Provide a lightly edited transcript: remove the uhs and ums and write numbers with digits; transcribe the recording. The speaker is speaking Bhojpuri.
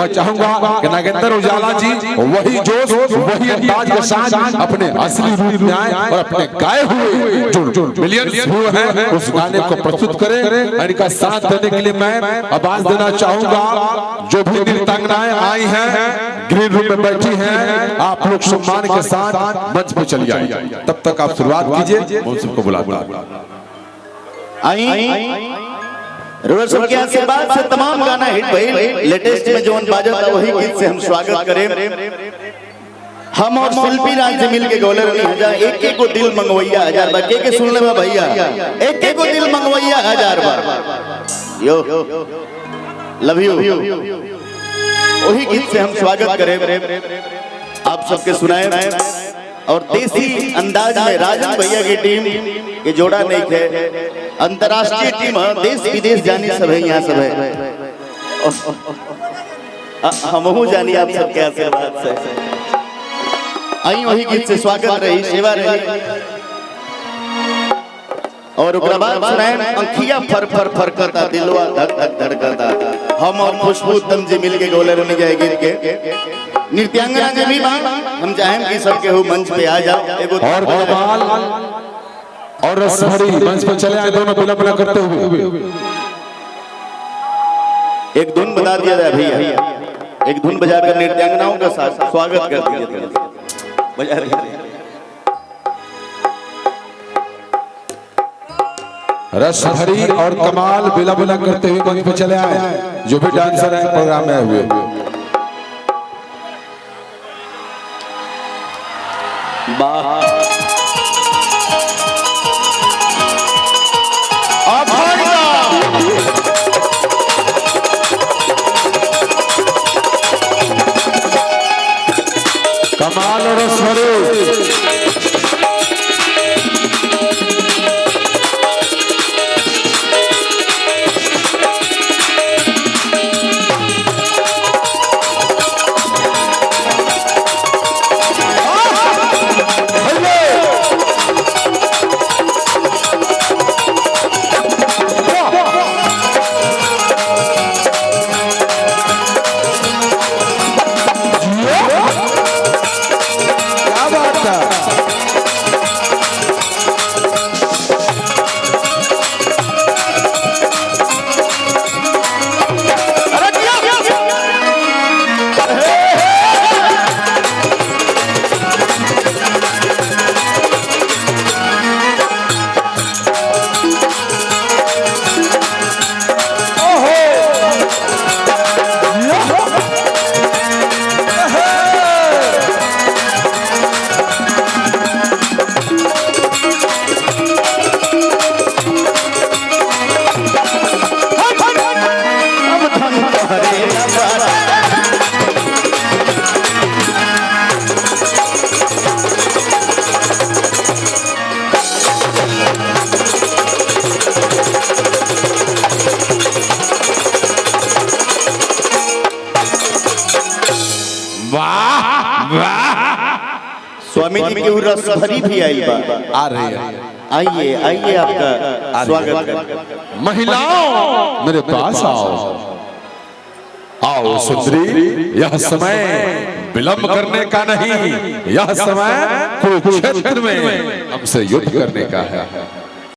मैं चाहूंगा कि नागेंद्र उजाला जी वही जोश वही अंदाज के साथ अपने असली रूप में आए और अपने गाए हुए जो मिलियंस व्यू हैं उस गाने को प्रस्तुत करें। इनका साथ देने के लिए मैं आवाज देना चाहूंगा। जो भी नृत्यांगनाएं आई हैं ग्रीन रूम में बैठी हैं, आप लोग सम्मान के साथ मंच पे चली आइए। तब तक आप शुरुआत कीजिए, मैं सबको बुलाता हूं। रोज के आशीर्वाद से तमाम गाना हिट भइल। लेटेस्ट में जोन बाजा था वही गीत से हम स्वागत करें। हम और शिल्पी राज से मिल के गोले रही हजार एक एक को दिल मंगवैया 1000 बार के सुन ले भैया, एक एक को दिल मंगवैया 1000 बार। यो लव यू वही गीत से हम स्वागत करें। आप सबके सुनाए और देसी अंदाज में राजन भैया की टीम के जोड़ा नहीं थे। अंतरराष्ट्रीय टीम देश विदेश जानी सब है, यहाँ सब है। हम जानी आप सबके आशीर्वाद से आई वही गीत से स्वागत रही, सेवा रही। और बाद सुनाए अंखिया फर फर फरकता दिलवा धक धक धड़कता। हम और खुशबू तम जी मिल के गोले रहने जाए गीत के नृत्यांगना जी भी हम चाहें कि सबके हो मंच पे आ जाओ और कमाल और रसभरी मंच पे चले आए दोनों बिला बिला करते हुए। एक धुन बजा दिया जाए भैया, एक धुन बजाकर नृत्यांगनाओं का स्वागत कर दिया बजा रहे। रसभरी और कमाल बिला बिला करते हुए मंच पे चले आए जो भी डांसर हैं प्रोग्राम में हुए। कमाल और रसभरी स्वामी जी की रसभरी भी आई बा आ रही है। आइए आइए आपका स्वागत है। महिलाओं मेरे पास आओ, आओ सुंदरी, यह समय विलंब करने का नहीं, यह समय कुरुक्षेत्र में हमसे युद्ध करने का है।